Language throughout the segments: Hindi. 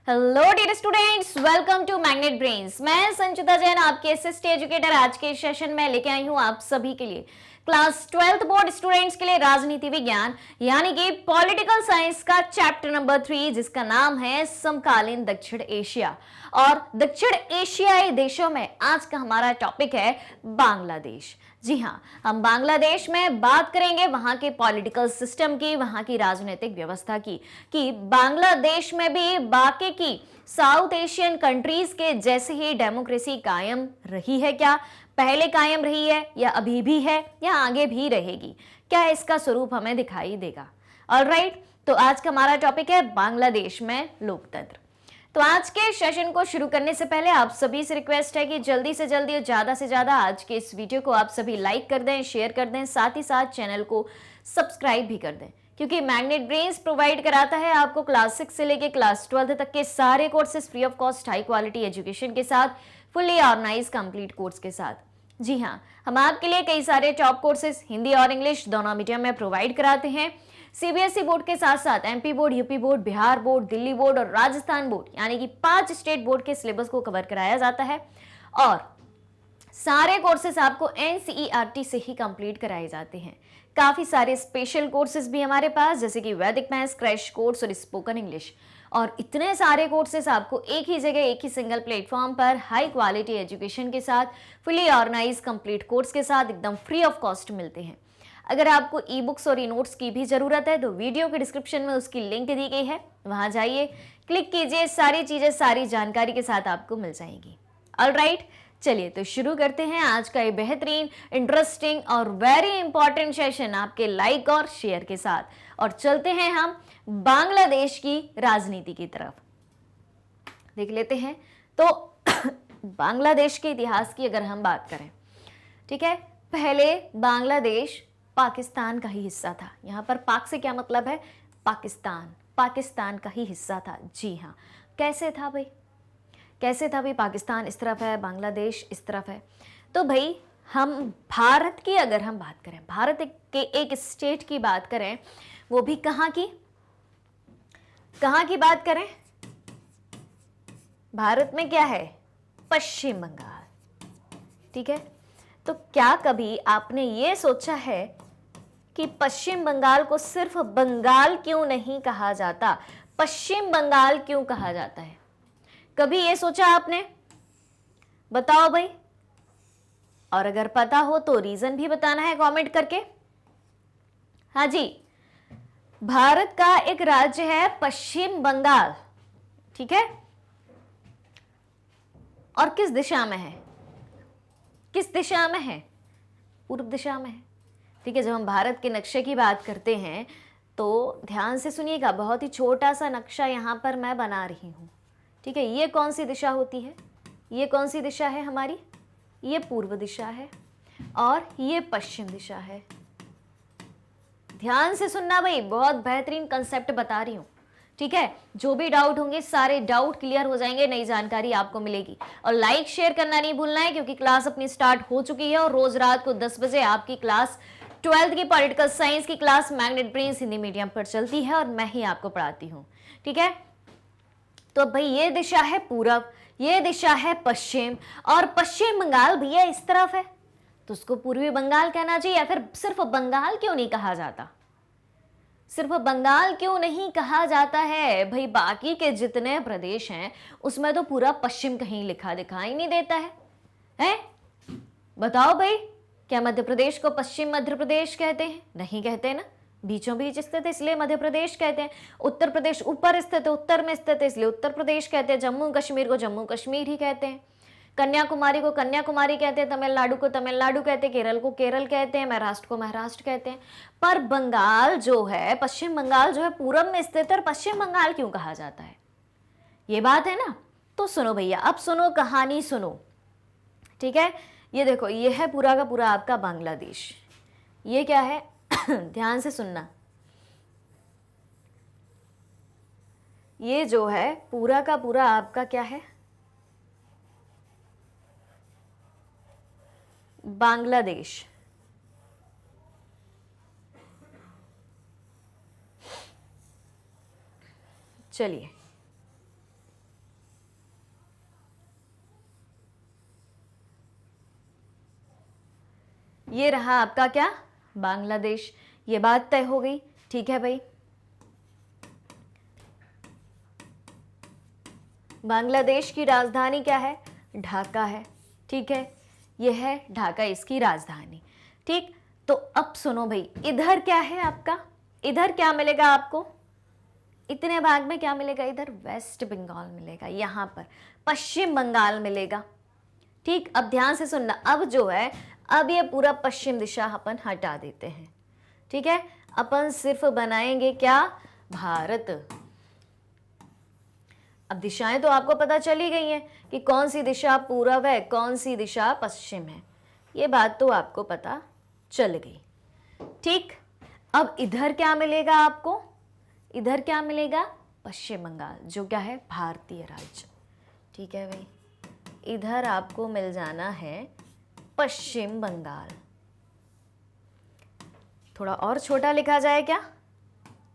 Hello dear students, welcome to Magnet Brains. मैं संचिता जैन, आपके एसएसटी एजुकेटर। आज के सेशन में लेके आई हूँ आप सभी के लिए क्लास 12th बोर्ड स्टूडेंट्स के लिए राजनीति विज्ञान यानी कि पॉलिटिकल साइंस का चैप्टर नंबर 3, जिसका नाम है समकालीन दक्षिण एशिया। और दक्षिण एशियाई देशों में आज का हमारा टॉपिक है बांग्लादेश। जी हाँ, हम बांग्लादेश में बात करेंगे वहां के पॉलिटिकल सिस्टम की, वहां की राजनीतिक व्यवस्था की, कि बांग्लादेश में भी बाकी की साउथ एशियन कंट्रीज के जैसे ही डेमोक्रेसी कायम रही है क्या, पहले कायम रही है या अभी भी है या आगे भी रहेगी, क्या इसका स्वरूप हमें दिखाई देगा। ऑलराइट, तो आज का हमारा टॉपिक है बांग्लादेश में लोकतंत्र। तो आज के सेशन को शुरू करने से पहले आप सभी से रिक्वेस्ट है कि जल्दी से जल्दी और ज्यादा से ज्यादा आज के इस वीडियो को आप सभी लाइक कर दें, शेयर कर दें, साथ ही साथ चैनल को सब्सक्राइब भी कर दें, क्योंकि मैग्नेट ब्रेन्स प्रोवाइड कराता है आपको क्लास 6 से लेकर क्लास 12 तक के सारे courses free of cost, high quality education के साथ, फुल्ली ऑर्गेनाइज कंप्लीट कोर्स के साथ। जी हाँ, हम आपके लिए कई सारे टॉप कोर्सेज हिंदी और इंग्लिश दोनों मीडियम में प्रोवाइड कराते हैं। सीबीएसई बोर्ड के साथ साथ MP board, UP board, Bihar board, Delhi board और राजस्थान बोर्ड यानी कि 5 स्टेट बोर्ड के सिलेबस को कवर कराया जाता है। और सारे कोर्सेज आपको एनसीईआरटी से ही कंप्लीट कराए जाते हैं। काफी सारे स्पेशल कोर्सेज भी हमारे पास, जैसे कि वैदिक मैथ्स, क्रैश कोर्स और स्पोकन इंग्लिश। और इतने सारे कोर्सेज आपको एक ही जगह, एक ही सिंगल प्लेटफॉर्म पर हाई क्वालिटी एजुकेशन के साथ, फुली ऑर्गेनाइज कंप्लीट कोर्स के साथ एकदम फ्री ऑफ कॉस्ट मिलते हैं। अगर आपको ई बुक्स और ई नोट्स की भी जरूरत है तो वीडियो के डिस्क्रिप्शन में उसकी लिंक दी गई है, वहां जाइए, क्लिक कीजिए, सारी चीजें सारी जानकारी के साथ आपको मिल जाएंगी। ऑलराइट, चलिए तो शुरू करते हैं आज का ये बेहतरीन, इंटरेस्टिंग और वेरी इंपॉर्टेंट सेशन आपके लाइक और शेयर के साथ। और चलते हैं हम बांग्लादेश की राजनीति की तरफ। देख लेते हैं तो बांग्लादेश के इतिहास की अगर हम बात करें, ठीक है, पहले बांग्लादेश पाकिस्तान का ही हिस्सा था। यहां पर पाक से क्या मतलब है, पाकिस्तान, पाकिस्तान का ही हिस्सा था। जी हाँ, कैसे था भाई, कैसे था भाई, पाकिस्तान इस तरफ है, बांग्लादेश इस तरफ है। तो भाई हम भारत की अगर हम बात करें, भारत के एक स्टेट की बात करें, वो भी कहाँ की बात करें, भारत में क्या है, पश्चिम बंगाल। ठीक है, तो क्या कभी आपने ये सोचा है कि पश्चिम बंगाल को सिर्फ बंगाल क्यों नहीं कहा जाता, पश्चिम बंगाल क्यों कहा जाता है? कभी ये सोचा आपने? बताओ भाई। और अगर पता हो तो रीजन भी बताना है कमेंट करके। हाँ जी, भारत का एक राज्य है पश्चिम बंगाल, ठीक है, और किस दिशा में है, किस दिशा में है, पूर्व दिशा में है। ठीक है, जब हम भारत के नक्शे की बात करते हैं तो ध्यान से सुनिएगा, बहुत ही छोटा सा नक्शा यहां पर मैं बना रही हूं। ठीक है, ये कौन सी दिशा होती है, ये कौन सी दिशा है हमारी, ये पूर्व दिशा है और ये पश्चिम दिशा है। ध्यान से सुनना भाई, बहुत बेहतरीन कंसेप्ट बता रही हूं। ठीक है, जो भी डाउट होंगे सारे डाउट क्लियर हो जाएंगे, नई जानकारी आपको मिलेगी। और लाइक शेयर करना नहीं भूलना है, क्योंकि क्लास अपनी स्टार्ट हो चुकी है और रोज रात को 10 बजे आपकी क्लास 12th की पॉलिटिकल साइंस की class magnet brains Hindi medium पर चलती है और मैं ही आपको पढ़ाती हूँ। ठीक है, तो भाई ये दिशा है पूरब, ये दिशा है पश्चिम, और पश्चिम बंगाल भैया इस तरफ है, तो उसको पूर्वी बंगाल कहना चाहिए। या फिर सिर्फ बंगाल क्यों नहीं कहा जाता, सिर्फ बंगाल क्यों नहीं कहा जाता है भाई? बाकी के जितने प्रदेश हैं उसमें तो पूरा पश्चिम कहीं लिखा दिखाई नहीं देता है, हैं? बताओ भाई, क्या मध्य प्रदेश को पश्चिम मध्य प्रदेश कहते हैं? नहीं कहते ना, बीचों बीच स्थित है इसलिए मध्य प्रदेश कहते हैं। उत्तर प्रदेश ऊपर स्थित है, उत्तर में स्थित है इसलिए उत्तर प्रदेश कहते हैं। जम्मू कश्मीर को जम्मू कश्मीर ही कहते हैं। कन्याकुमारी को कन्याकुमारी कहते हैं, तमिलनाडु को तमिलनाडु कहते हैं, केरल को केरल कहते हैं, महाराष्ट्र को महाराष्ट्र कहते हैं। पर बंगाल जो है, पश्चिम बंगाल जो है, पूरब में स्थित है, और पश्चिम बंगाल क्यों कहा जाता है? ये बात है ना। तो सुनो भैया, अब सुनो, कहानी सुनो। ठीक है, ये देखो, ये है पूरा का पूरा आपका बांग्लादेश। ये क्या है ध्यान से सुनना, ये जो है पूरा का पूरा आपका क्या है, बांग्लादेश। चलिए, ये रहा आपका क्या, बांग्लादेश। ये बात तय हो गई, ठीक है भाई। बांग्लादेश की राजधानी क्या है, ढाका है, ठीक है। यह है ढाका इसकी राजधानी, ठीक। तो अब सुनो भाई, इधर क्या है आपका, इधर क्या मिलेगा आपको, इतने भाग में क्या मिलेगा, इधर वेस्ट बंगाल मिलेगा, यहां पर पश्चिम बंगाल मिलेगा, ठीक। अब ध्यान से सुनना, अब जो है, अब ये पूरा पश्चिम दिशा अपन हटा देते हैं, ठीक है। अपन सिर्फ बनाएंगे क्या, भारत। अब दिशाएं तो आपको पता चली गई हैं कि कौन सी दिशा पूरब है, कौन सी दिशा पश्चिम है, ये बात तो आपको पता चल गई, ठीक। अब इधर क्या मिलेगा आपको, इधर क्या मिलेगा, पश्चिम बंगाल, जो क्या है, भारतीय राज्य, ठीक है भाई। इधर आपको मिल जाना है पश्चिम बंगाल। थोड़ा और छोटा लिखा जाए क्या,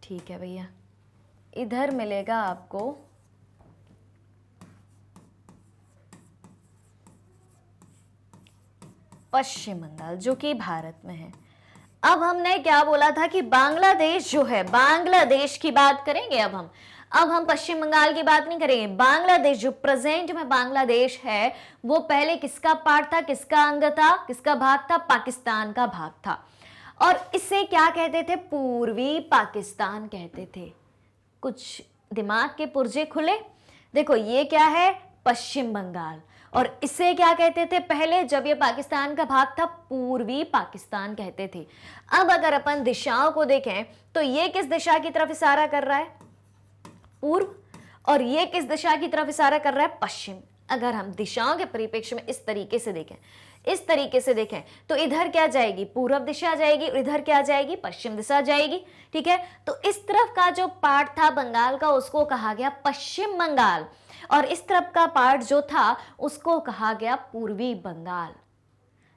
ठीक है भैया। इधर मिलेगा आपको पश्चिम बंगाल, जो कि भारत में है। अब हमने क्या बोला था कि बांग्लादेश जो है, बांग्लादेश की बात करेंगे अब हम पश्चिम बंगाल की बात नहीं करेंगे। बांग्लादेश जो प्रेजेंट में बांग्लादेश है, वो पहले किसका पार्ट था, किसका अंग था, किसका भाग था, पाकिस्तान का भाग था। और इसे क्या कहते थे, पूर्वी पाकिस्तान कहते थे। कुछ दिमाग के पुर्जे खुले। देखो ये क्या है, पश्चिम बंगाल, और इसे क्या कहते थे पहले, जब ये पाकिस्तान का भाग था, पूर्वी पाकिस्तान कहते थे। अब अगर अपन दिशाओं को देखें तो ये किस दिशा की तरफ इशारा कर रहा है, पूर्व, और ये किस दिशा की तरफ इशारा कर रहा है, पश्चिम। अगर हम दिशाओं के परिप्रेक्ष्य में इस तरीके से देखें, इस तरीके से देखें, तो इधर क्या जाएगी, पूर्व दिशा जाएगी, और इधर क्या जाएगी, पश्चिम दिशा जाएगी, ठीक है। तो इस तरफ का जो पार्ट था बंगाल का, उसको कहा गया पश्चिम बंगाल, और इस तरफ का पार्ट जो था उसको कहा गया पूर्वी बंगाल,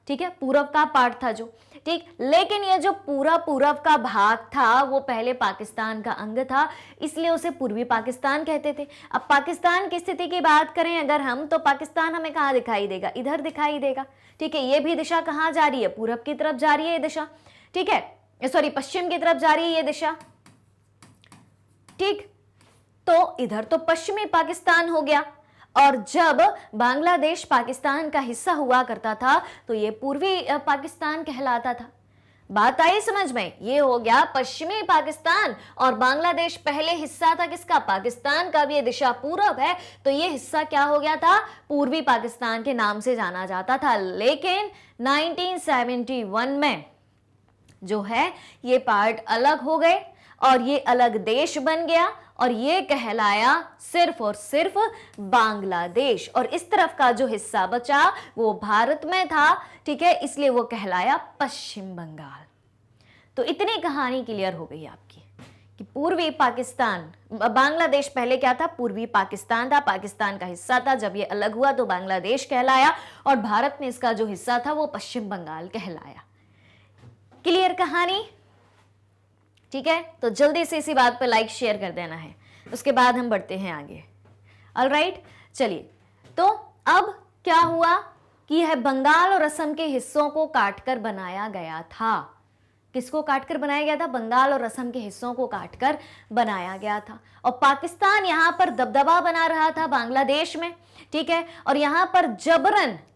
ठीक है। पूरब का पार्ट था जो, ठीक। लेकिन ये जो पूरा पूरब का भाग था वो पहले पाकिस्तान का अंग था, इसलिए उसे पूर्वी पाकिस्तान कहते थे। अब पाकिस्तान की स्थिति की बात करें अगर हम, तो पाकिस्तान हमें कहाँ दिखाई देगा, इधर दिखाई देगा, ठीक है। ये भी दिशा कहाँ जा रही है, पूरब की तरफ जा रही है ये दिशा, ठीक है, सॉरी पश्चिम की तरफ जा रही है ये दिशा, ठीक। तो इधर तो पश्चिमी पाकिस्तान हो गया, और जब बांग्लादेश पाकिस्तान का हिस्सा हुआ करता था तो ये पूर्वी पाकिस्तान कहलाता था। बात आई समझ में, ये हो गया पश्चिमी पाकिस्तान, और बांग्लादेश पहले हिस्सा था किसका, पाकिस्तान का। भी ये दिशा पूरब है, तो ये हिस्सा क्या हो गया था, पूर्वी पाकिस्तान के नाम से जाना जाता था। लेकिन 1971 में जो है ये पार्ट अलग हो गए, और ये अलग देश बन गया, और ये कहलाया सिर्फ और सिर्फ बांग्लादेश, और इस तरफ का जो हिस्सा बचा वो भारत में था, ठीक है, इसलिए वो कहलाया पश्चिम बंगाल। तो इतनी कहानी क्लियर हो गई आपकी कि पूर्वी पाकिस्तान, बांग्लादेश पहले क्या था, पूर्वी पाकिस्तान था, पाकिस्तान का हिस्सा था। जब ये अलग हुआ तो बांग्लादेश कहलाया, और भारत में इसका जो हिस्सा था वो पश्चिम बंगाल कहलाया। क्लियर कहानी, ठीक है। तो जल्दी से इसी बात पर लाइक शेयर कर देना है, उसके बाद हम बढ़ते हैं आगे। ऑलराइट, चलिए। तो अब क्या हुआ कि यह बंगाल और असम के हिस्सों को काटकर बनाया गया था। किसको काटकर बनाया गया था, बंगाल और असम के हिस्सों को काटकर बनाया गया था। और पाकिस्तान यहां पर दबदबा बना रहा था बांग्लादेश में, ठीक है। और यहां पर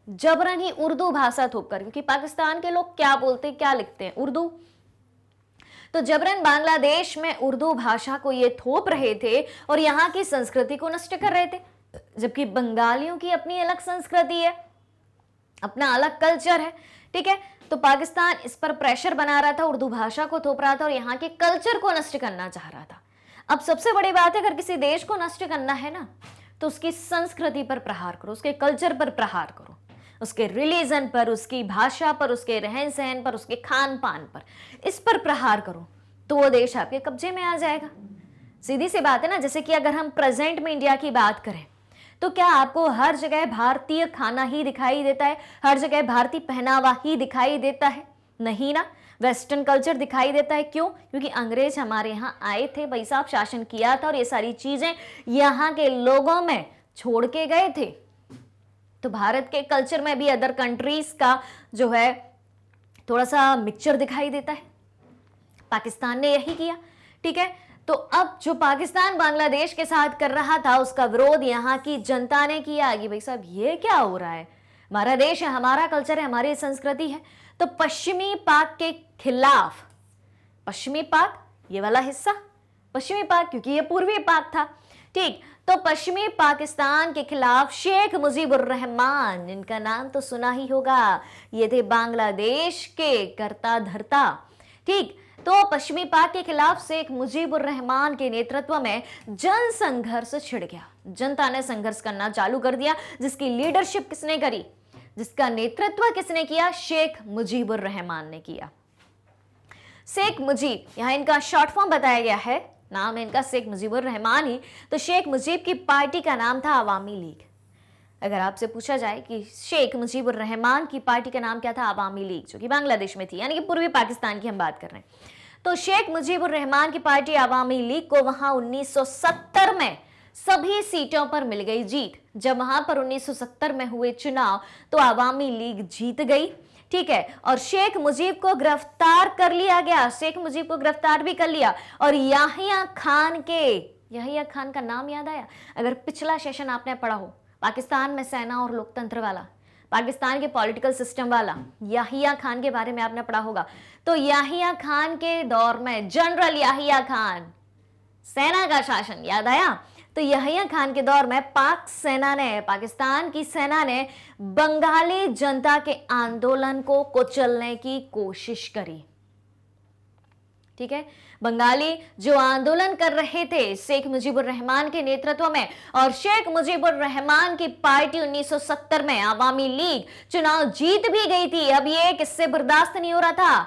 जबरन ही उर्दू भाषा थोपकर, क्योंकि पाकिस्तान के लोग क्या बोलते, क्या लिखते हैं, उर्दू। तो जबरन बांग्लादेश में उर्दू भाषा को ये थोप रहे थे और यहाँ की संस्कृति को नष्ट कर रहे थे, जबकि बंगालियों की अपनी अलग संस्कृति है, अपना अलग कल्चर है, ठीक है। तो पाकिस्तान इस पर प्रेशर बना रहा था, उर्दू भाषा को थोप रहा था और यहाँ के कल्चर को नष्ट करना चाह रहा था। अब सबसे बड़ी बात है, अगर किसी देश को नष्ट करना है ना, तो उसकी संस्कृति पर प्रहार करो, उसके कल्चर पर प्रहार करो, उसके रिलीजन पर, उसकी भाषा पर, उसके रहन सहन पर, उसके खान पान पर, इस पर प्रहार करो, तो वो देश आपके कब्जे में आ जाएगा। सीधी सी बात है ना। जैसे कि अगर हम प्रेजेंट में इंडिया की बात करें, तो क्या आपको हर जगह भारतीय खाना ही दिखाई देता है, हर जगह भारतीय पहनावा ही दिखाई देता है? नहीं ना, वेस्टर्न कल्चर दिखाई देता है। क्यों? क्योंकि अंग्रेज हमारे यहाँ आए थे, भाई साहब, शासन किया था और ये सारी चीजें यहाँ के लोगों में छोड़ के गए थे। तो भारत के कल्चर में भी अदर कंट्रीज का जो है थोड़ा सा मिक्सचर दिखाई देता है। पाकिस्तान ने यही किया, ठीक है। तो अब जो पाकिस्तान बांग्लादेश के साथ कर रहा था उसका विरोध यहाँ की जनता ने किया कि भाई साहब ये क्या हो रहा है, हमारा देश है, हमारा कल्चर है, हमारी संस्कृति है। तो पश्चिमी पाक के खिलाफ, पश्चिमी पाक ये वाला हिस्सा पश्चिमी पाक, क्योंकि ये पूर्वी पाक था, ठीक। तो पश्चिमी पाकिस्तान के खिलाफ शेख मुजीबुर रहमान, इनका नाम तो सुना ही होगा, ये थे बांग्लादेश के कर्ता धर्ता, ठीक। तो पश्चिमी पाक के खिलाफ शेख मुजीबुर रहमान के नेतृत्व में जन संघर्ष छिड़ गया। जनता ने संघर्ष करना चालू कर दिया, जिसकी लीडरशिप किसने करी, जिसका नेतृत्व किसने किया, शेख मुजीबुर रहमान ने किया। शेख मुजीब, यहां इनका शॉर्ट फॉर्म बताया गया है, नाम है इनका शेख मुजीबुर रहमान ही। तो शेख मुजीब की पार्टी का नाम था अवामी लीग। अगर आपसे पूछा जाए कि शेख मुजीबुर रहमान की पार्टी का नाम क्या था, अवामी लीग, जो कि बांग्लादेश में थी, यानी कि पूर्वी पाकिस्तान की हम बात कर रहे हैं। तो शेख मुजीबुर रहमान की पार्टी अवामी लीग को वहां 1970 में सभी सीटों पर मिल गई जीत। जब वहां पर 1970 में हुए चुनाव तो अवामी लीग जीत गई, ठीक है। और शेख मुजीब को गिरफ्तार कर लिया गया, शेख मुजीब को गिरफ्तार भी कर लिया। और याहिया खान का नाम याद आया? अगर पिछला सेशन आपने पढ़ा हो, पाकिस्तान में सेना और लोकतंत्र वाला, पाकिस्तान के पॉलिटिकल सिस्टम वाला, याहिया खान के बारे में आपने पढ़ा होगा। तो याहिया खान के दौर में जनरल याहिया खान, सेना का शासन, याद आया? तो याहिया खान के दौर में पाकिस्तान की सेना ने बंगाली जनता के आंदोलन को कुचलने की कोशिश करी, ठीक है। बंगाली जो आंदोलन कर रहे थे शेख मुजीबुर रहमान के नेतृत्व में, और शेख मुजीबुर रहमान की पार्टी 1970 में अवामी लीग चुनाव जीत भी गई थी। अब ये किससे बर्दाश्त नहीं हो रहा था,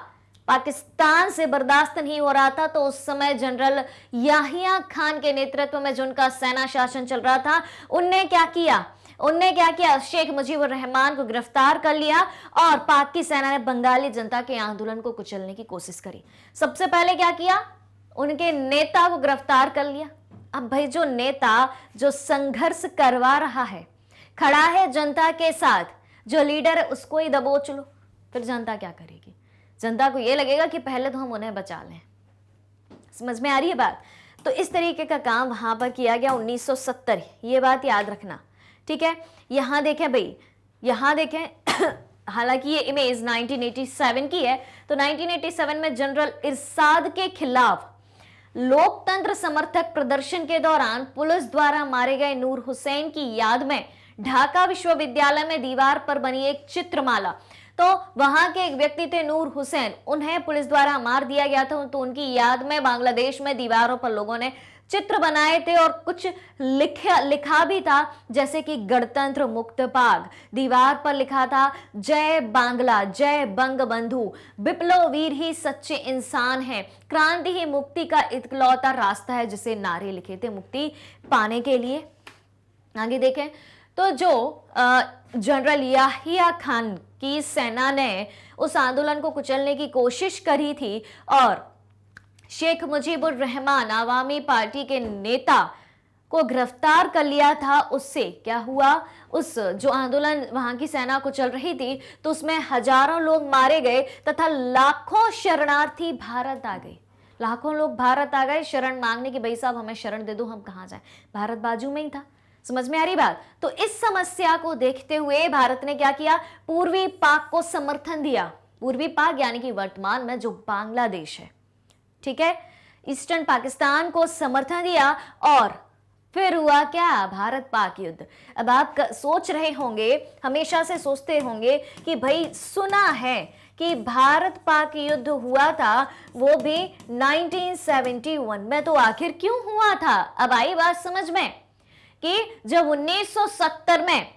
पाकिस्तान से बर्दाश्त नहीं हो रहा था। तो उस समय जनरल याहिया खान के नेतृत्व में जो उनका सेना शासन चल रहा था, उनने क्या किया, शेख मुजीबुर रहमान को गिरफ्तार कर लिया और पाक की सेना ने बंगाली जनता के आंदोलन को कुचलने की कोशिश करी। सबसे पहले क्या किया, उनके नेता को गिरफ्तार कर लिया। अब भाई जो नेता जो संघर्ष करवा रहा है, खड़ा है जनता के साथ, जो लीडर है उसको ही दबोच लो, फिर जनता क्या करेगी? जनता को यह लगेगा कि पहले तो हम उन्हें बचा लें। समझ में आ रही है बात? तो इस तरीके का काम वहां पर किया गया 1970, ये बात याद रखना, ठीक है। यहां देखें भाई, यहां देखें हालांकि ये इमेज 1987 की है। तो 1987 में जनरल इरशाद के खिलाफ लोकतंत्र समर्थक प्रदर्शन के दौरान पुलिस द्वारा मारे गए नूर हुसैन की याद में ढाका विश्वविद्यालय में दीवार पर बनी एक चित्रमाला, तो वहां के एक व्यक्ति थे नूर हुसैन, उन्हें पुलिस द्वारा मार दिया गया था। तो उनकी याद में बांग्लादेश में दीवारों पर लोगों ने चित्र बनाए थे और कुछ लिखा भी था, जैसे कि गणतंत्र मुक्त पाक। दीवार पर लिखा था जय बांग्ला, जय बंगबंधु, विप्लव वीर ही सच्चे इंसान हैं, क्रांति ही मुक्ति का इकलौता रास्ता है, जिसे नारे लिखे थे मुक्ति पाने के लिए। आगे देखें तो जो जनरल याहिया खान की सेना ने उस आंदोलन को कुचलने की कोशिश करी थी और शेख मुजीबुर रहमान अवामी पार्टी के नेता को गिरफ्तार कर लिया था, उससे क्या हुआ, उस जो आंदोलन वहां की सेना को चल रही थी तो उसमें हजारों लोग मारे गए तथा लाखों शरणार्थी भारत आ गए। लाखों लोग भारत आ गए शरण मांगने की, भाई साहब हमें शरण दे दो, हम कहाँ जाएं, भारत बाजू में ही था। समझ में आ रही बात? तो इस समस्या को देखते हुए भारत ने क्या किया, पूर्वी पाक को समर्थन दिया। पूर्वी पाक यानी कि वर्तमान में जो बांग्लादेश है, ठीक है, ईस्टर्न पाकिस्तान को समर्थन दिया और फिर हुआ क्या, भारत पाक युद्ध। अब आप सोच रहे होंगे, हमेशा से सोचते होंगे कि भाई सुना है कि भारत पाक युद्ध हुआ था वो भी 1971 में, तो आखिर क्यों हुआ था? अब आई बात समझ में कि जब 1970 में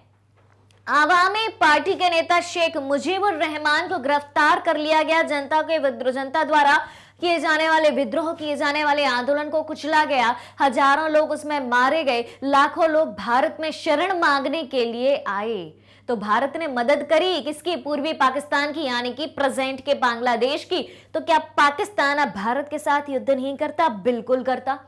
आवामी पार्टी के नेता शेख मुजीबुर रहमान को गिरफ्तार कर लिया गया, जनता द्वारा किए जाने वाले विद्रोह, किए जाने वाले आंदोलन को कुचला गया, हजारों लोग उसमें मारे गए, लाखों लोग भारत में शरण मांगने के लिए आए। तो भारत ने मदद करी किसकी, पूर्वी पाकिस्तान की, यानी कि प्रेजेंट के बांग्लादेश की। तो क्या पाकिस्तान अब भारत के साथ युद्ध नहीं करता? बिल्कुल करता।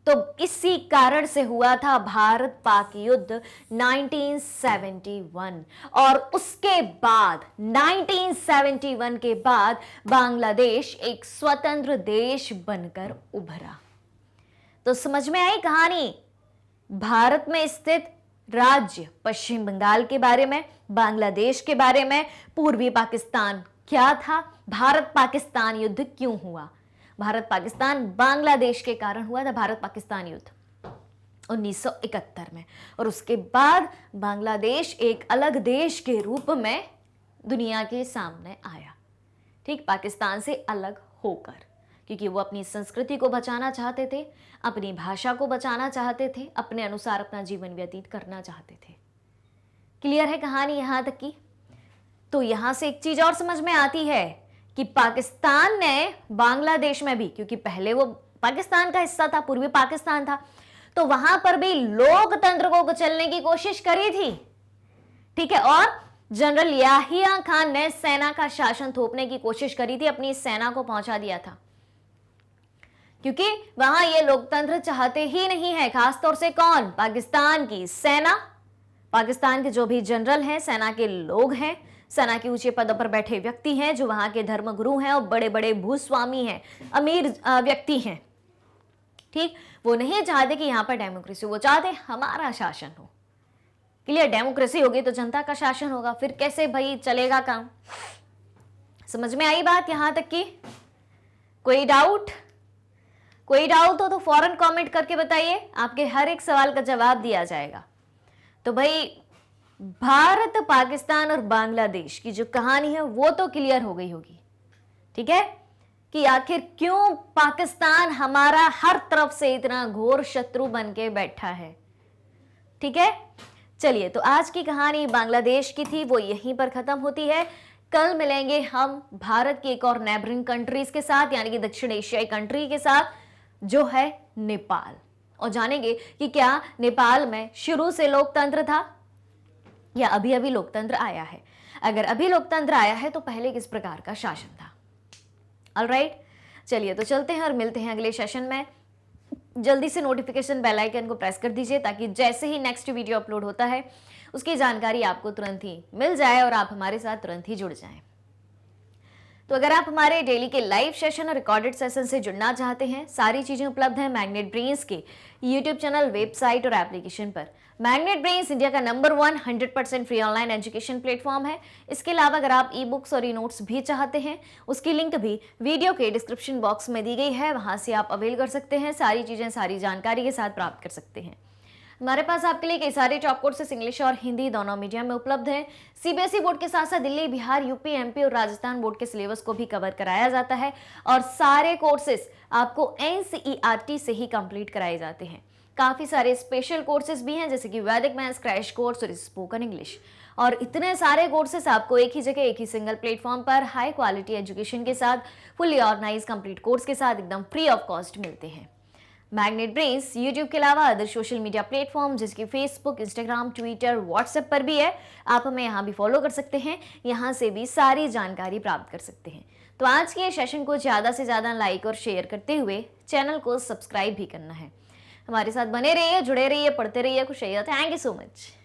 तो इसी कारण से हुआ था भारत पाक युद्ध 1971 और उसके बाद 1971 के बाद बांग्लादेश एक स्वतंत्र देश बनकर उभरा। तो समझ में आई कहानी। भारत में स्थित राज्य पश्चिम बंगाल के बारे में, बांग्लादेश के बारे में, पूर्वी पाकिस्तान क्या था, भारत पाकिस्तान युद्ध क्यों हुआ। भारत पाकिस्तान बांग्लादेश के कारण हुआ था भारत पाकिस्तान युद्ध 1971 में, और उसके बाद बांग्लादेश एक अलग देश के रूप में दुनिया के सामने आया, ठीक, पाकिस्तान से अलग होकर, क्योंकि वो अपनी संस्कृति को बचाना चाहते थे, अपनी भाषा को बचाना चाहते थे, अपने अनुसार अपना जीवन व्यतीत करना चाहते थे। क्लियर है कहानी यहां तक की। तो यहां से एक चीज और समझ में आती है कि पाकिस्तान ने बांग्लादेश में भी, क्योंकि पहले वो पाकिस्तान का हिस्सा था, पूर्वी पाकिस्तान था, तो वहां पर भी लोकतंत्र को चलने की कोशिश करी थी, ठीक है। और जनरल याहिया खान ने सेना का शासन थोपने की कोशिश करी थी, अपनी सेना को पहुंचा दिया था, क्योंकि वहां ये लोकतंत्र चाहते ही नहीं है। खासतौर से कौन? पाकिस्तान की सेना, पाकिस्तान के जो भी जनरल हैं, सेना के लोग हैं, सेना के ऊंचे पदों पर बैठे व्यक्ति हैं, जो वहां के धर्मगुरु हैं और बड़े बड़े भूस्वामी हैं, अमीर व्यक्ति हैं, ठीक। वो नहीं चाहते कि यहां पर डेमोक्रेसी, वो चाहते हमारा शासन हो। क्लियर? डेमोक्रेसी होगी तो जनता का शासन होगा, फिर कैसे भाई चलेगा काम। समझ में आई बात यहां तक की? कोई डाउट? कोई डाउट हो तो फौरन कमेंट करके बताइए, आपके हर एक सवाल का जवाब दिया जाएगा। तो भाई भारत, पाकिस्तान और बांग्लादेश की जो कहानी है वो तो क्लियर हो गई होगी, ठीक है, कि आखिर क्यों पाकिस्तान हमारा हर तरफ से इतना घोर शत्रु बन के बैठा है, ठीक है। चलिए, तो आज की कहानी बांग्लादेश की थी, वो यहीं पर खत्म होती है। कल मिलेंगे हम भारत की एक और नेबरिंग कंट्रीज के साथ, यानी कि दक्षिण एशियाई कंट्री के साथ, जो है नेपाल, और जानेंगे कि क्या नेपाल में शुरू से लोकतंत्र था या अभी अभी लोकतंत्र आया है। अगर अभी लोकतंत्र आया है तो पहले किस प्रकार का शासन था। ऑलराइट, चलिए तो चलते हैं और मिलते हैं अगले सेशन में। जल्दी से नोटिफिकेशन बेल आइकन को प्रेस कर दीजिए, ताकि जैसे ही नेक्स्ट वीडियो अपलोड होता है उसकी जानकारी आपको तुरंत ही मिल जाए और आप हमारे साथ तुरंत ही जुड़ जाएं। तो अगर आप हमारे डेली के लाइव सेशन और रिकॉर्डेड सेशन से जुड़ना चाहते हैं, सारी चीजें उपलब्ध हैं मैग्नेट ब्रेन्स के यूट्यूब चैनल, वेबसाइट और एप्लीकेशन पर। मैग्नेट ब्रेन्स इंडिया का number 1 100% free online education platform है। इसके अलावा अगर आप ई बुक्स और ई नोट्स भी चाहते हैं, उसकी लिंक भी वीडियो के डिस्क्रिप्शन बॉक्स में दी गई है, वहां से आप अवेल कर सकते हैं, सारी चीजें सारी जानकारी के साथ प्राप्त कर सकते हैं। हमारे पास आपके लिए कई सारे टॉप कोर्सेस इंग्लिश और हिंदी दोनों मीडियम में उपलब्ध हैं। सीबीएसई बोर्ड के साथ साथ दिल्ली, बिहार, यूपी, एमपी और राजस्थान बोर्ड के सिलेबस को भी कवर कराया जाता है, और सारे कोर्सेस आपको एनसीईआरटी से ही कंप्लीट कराए जाते हैं। काफी सारे स्पेशल कोर्सेज भी हैं, जैसे कि वैदिक मैथ्स क्रैश कोर्स और स्पोकन इंग्लिश, और इतने सारे कोर्सेज आपको एक ही जगह, एक ही सिंगल प्लेटफॉर्म पर हाई क्वालिटी एजुकेशन के साथ, फुली ऑर्गेनाइज कंप्लीट कोर्स के साथ एकदम फ्री ऑफ कॉस्ट मिलते हैं। मैग्नेट ब्रेन्स यूट्यूब के अलावा अदर सोशल मीडिया प्लेटफॉर्म जैसे कि फेसबुक, इंस्टाग्राम, ट्विटर, व्हाट्सएप पर भी है। आप हमें यहाँ भी फॉलो कर सकते हैं, यहाँ से भी सारी जानकारी प्राप्त कर सकते हैं। तो आज के ये सेशन को ज़्यादा से ज़्यादा लाइक और शेयर करते हुए चैनल को सब्सक्राइब भी करना है। हमारे साथ बने रहिए, जुड़े रहिए, पढ़ते रहिए, खुश रहिए। Thank you so much.